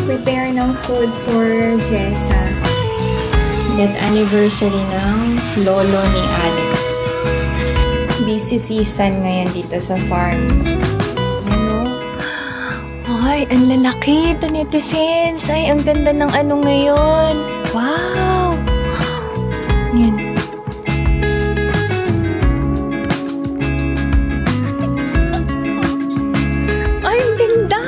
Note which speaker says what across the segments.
Speaker 1: Prepare ng food for Jessa. That anniversary ng lolo ni Alex. Busy season ngayon dito sa farm. Ano? Ay, ang lalaki ito, netizens. Ay, ang ganda ng ano ngayon. Wow! Yan. Ay, ang ganda!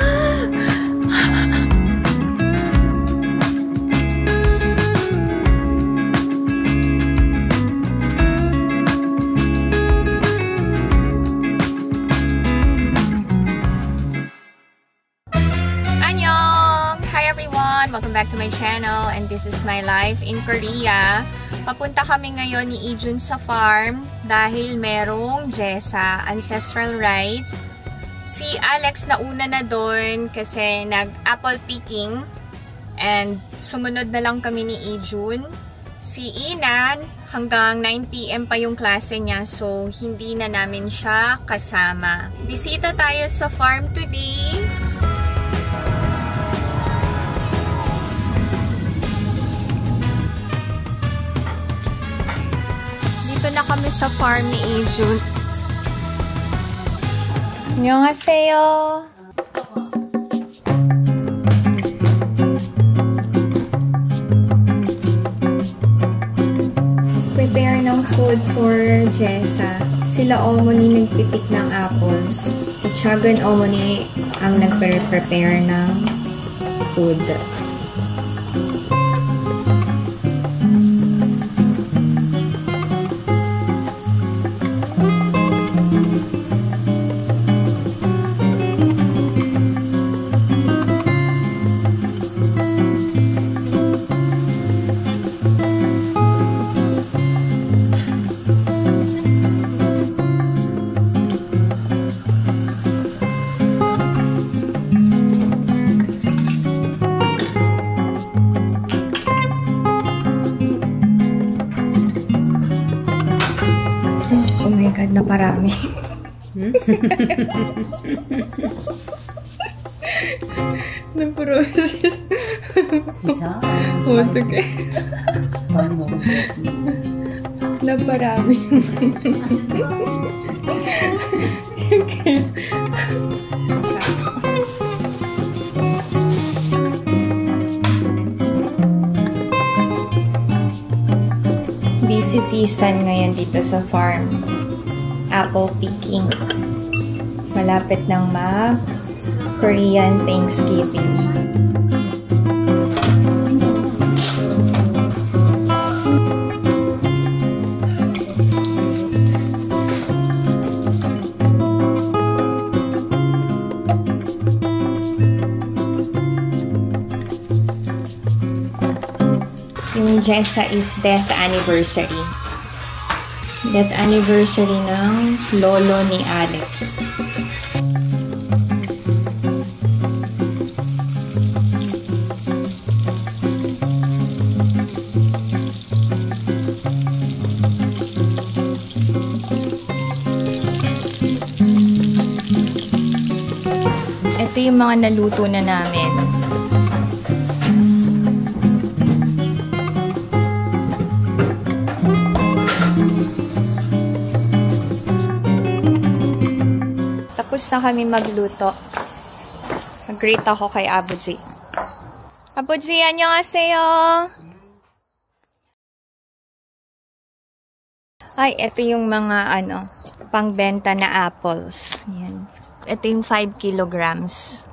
Speaker 1: Welcome back to my channel, and this is my life in Korea. Papunta kami ngayon ni Ijun sa farm dahil merong Jessa ancestral rites. Si Alex nauna na doon kasi nag-apple picking, and sumunod na lang kami ni Ijun. Si Inan hanggang 9 PM pa yung klase niya, so hindi na namin siya kasama. Bisita tayo sa farm today. Dito na kami sa farm ni Ijun. 안녕하세요. Prepare ng food for Jessa. Sila Omoni nagpipick ng apples. Si Chagan Omoni ang nagpe-prepare ng food. Na parami. Na-process. Okay. Na parami. Okay. Busy season ngayon dito sa farm. Apple picking. Malapit ng Korean Thanksgiving. Yung Jessa is death anniversary. Death anniversary ng lolo ni Alex. Ito yung mga naluto na namin. Tapos na kami magluto. Mag-greet ako kay Abuji. Abuji, annyeonghaseyo! Ay, ito yung mga pangbenta na apples. Yan. Ito yung 5 kilograms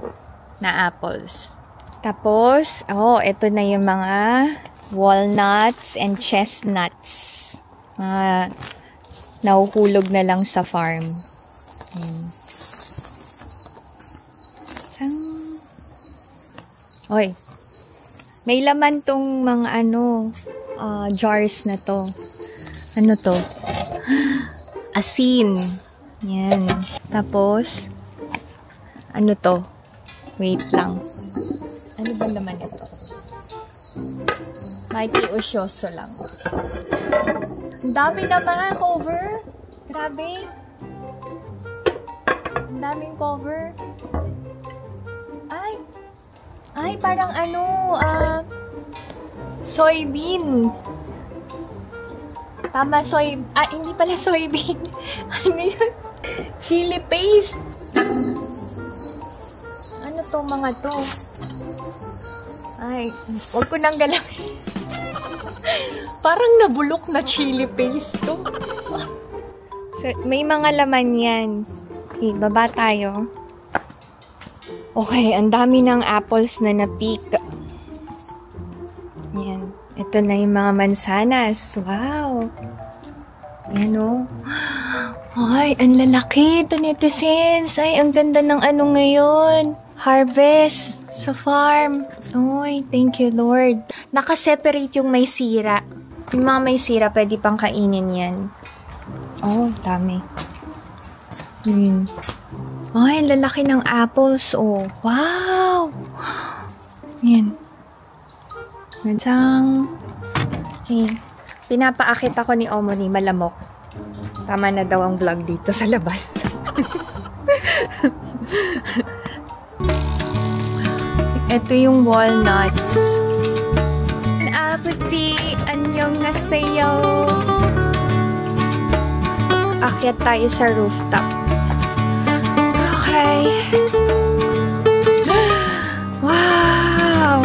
Speaker 1: na apples. Tapos, ito na yung mga walnuts and chestnuts. Nahuhulog na lang sa farm. Yan. Oy, may laman tong mga jars na to. Ano to? Asin. Yan. Tapos, ano to? Wait lang. Ano ba laman ito? Makikiusyoso lang. Ang dami naman cover. Grabe. Ang daming cover. Ay! Ay, parang ano, soybean. Tama, hindi pala soybean. Ano yun? Chili paste. Ano to mga to? Ay, huwag ko nang galawin. Parang nabulok na chili paste to. So, may mga laman yan. Okay, baba tayo. Okay, ang dami ng apples na na-pick. Yan. Ito na yung mga mansanas. Wow! Yan o. Ay, ang lalaki. Ito netizens. Ay, ang ganda ng ano ngayon. Harvest sa farm. Ay, thank you, Lord. Nakaseparate yung may sira. Yung mga may sira, pwede pang kainin yan. Oh, dami. Ay, ang lalaki ng apples. Oh, wow! Yan. Mansang. Okay. Pinapaakit ako ni Omoni, malamok. Tama na daw ang vlog dito sa labas. Ito yung walnuts. Abuti, anyong nasayo. Akyat tayo sa rooftop. Okay. Wow!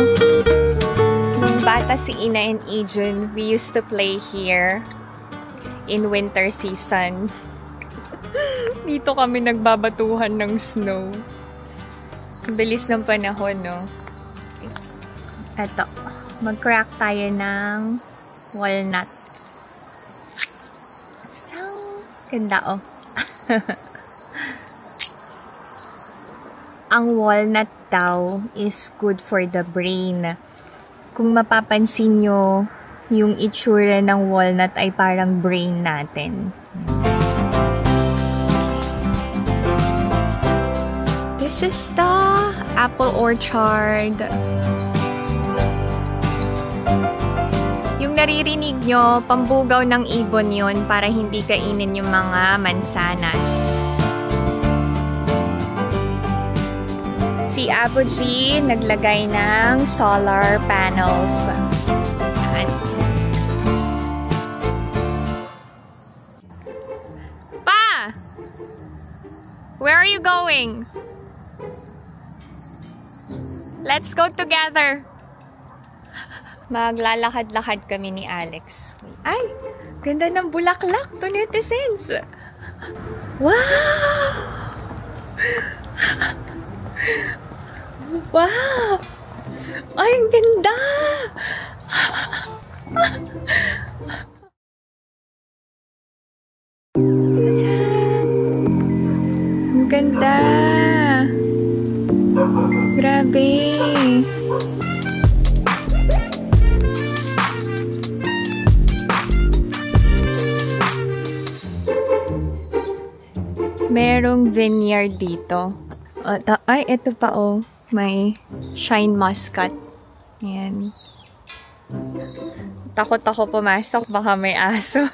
Speaker 1: Nung bata si Ina and Ijun, we used to play here in winter season. Dito kami nagbabatuhan ng snow. Ang bilis ng panahon, no? Eto. Mag-crack tayo ng walnut. Ganda, oh. Ang walnut daw is good for the brain. Kung mapapansin nyo, yung itsura ng walnut ay parang brain natin. This is the apple orchard. Yung naririnig nyo, pambugaw ng ibon yun para hindi kainin yung mga mansanas. Si Abuji naglagay ng solar panels. Pa! Where are you going? Let's go together. Maglalakad-lakad kami ni Alex. Ay! Ganda ng bulaklak to netizens. Wow! Wow! Ay, ang ganda! Ang ganda! Grabe! Merong vineyard dito. Ay, ito pa oh. May shine muscat. Ayan. Takot ako pumasok. Baka may aso.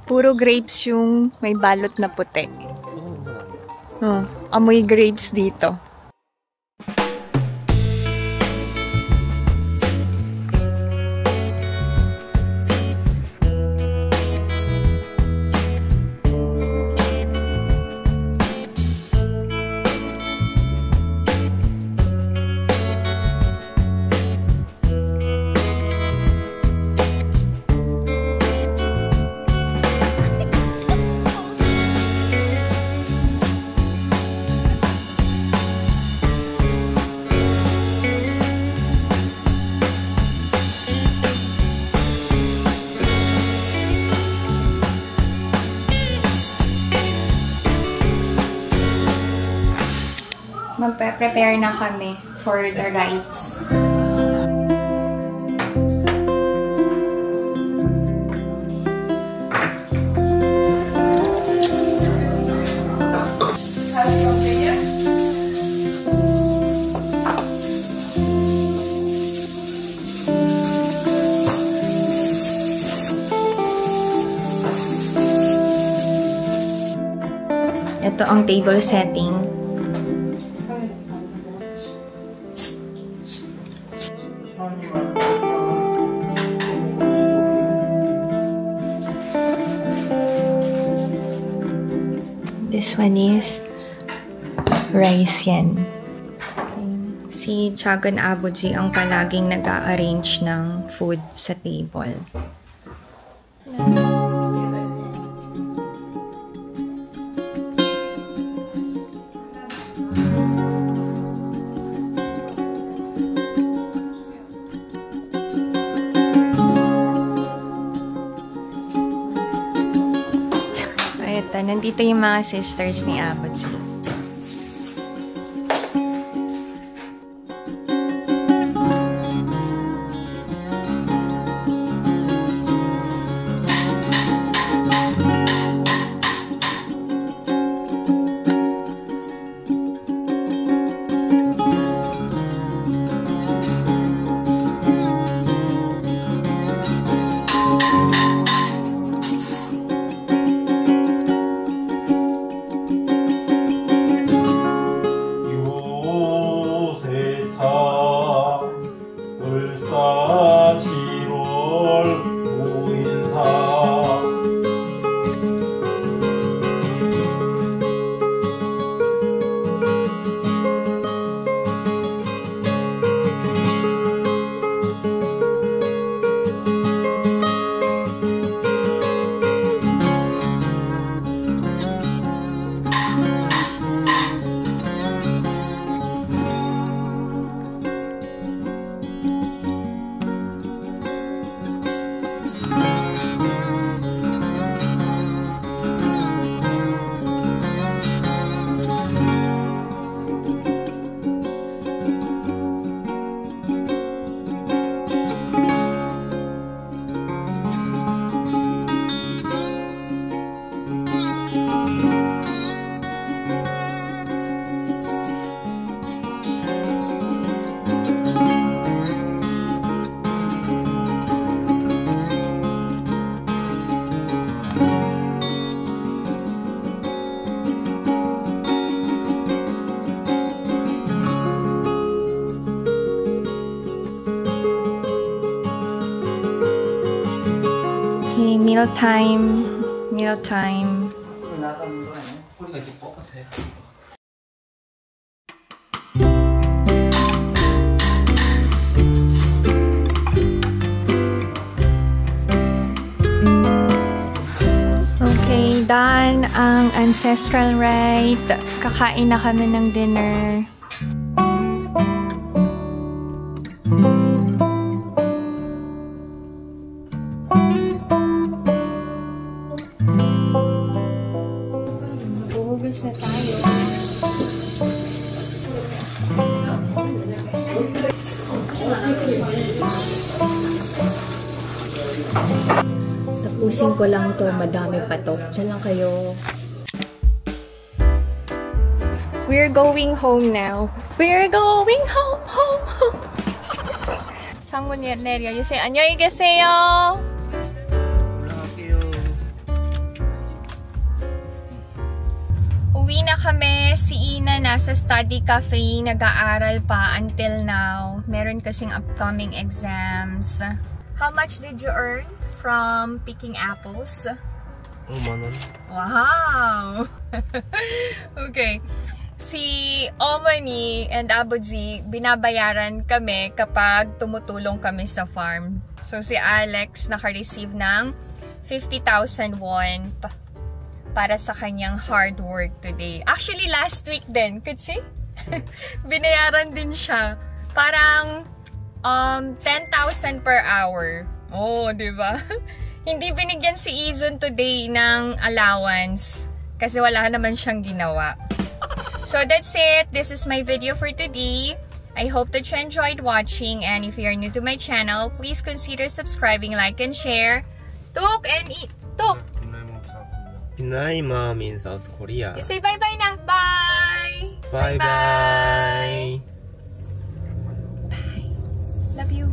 Speaker 1: Puro grapes yung may balot na puti. Oh, amoy grapes dito. Magpe-prepare na kami for the rides. Ito ang table setting. This one is rice yan. Si Chagan Abuji ang palaging nag-a-arrange ng food sa table. Ito, nandito yung mga sisters ni Abuji. Okay, meal time. Meal time. Okay, done ang ancestral rite. Kakain na kami ng dinner. Buhugas na tayo. Tapusin ko lang to, madami pa to. Diyan lang kayo. We're going home now. We're going home, home, home. 창문 내려 주세요. 안녕히 계세요. Uwi na kami. Si Ina nasa study cafe. Nag-aaral pa until now. Meron kasing upcoming exams. How much did you earn from picking apples?
Speaker 2: 5만 원.
Speaker 1: Wow! Okay. Si Omani and Abuji, binabayaran kami kapag tumutulong kami sa farm. So si Alex naka-receive ng 50,000 won para sa kanyang hard work today. Actually, last week din. Could see? Binayaran din siya. Parang 10,000 per hour. Oh, diba? Hindi binigyan si Izun today ng allowance kasi wala naman siyang ginawa. So that's it. This is my video for today. I hope that you enjoyed watching, and if you are new to my channel, please consider subscribing, like, and share. Tuk and eat. Tuk!
Speaker 2: Pinay mom in South Korea.
Speaker 1: You say bye-bye na. Bye!
Speaker 2: Bye-bye.
Speaker 1: Bye. Love you.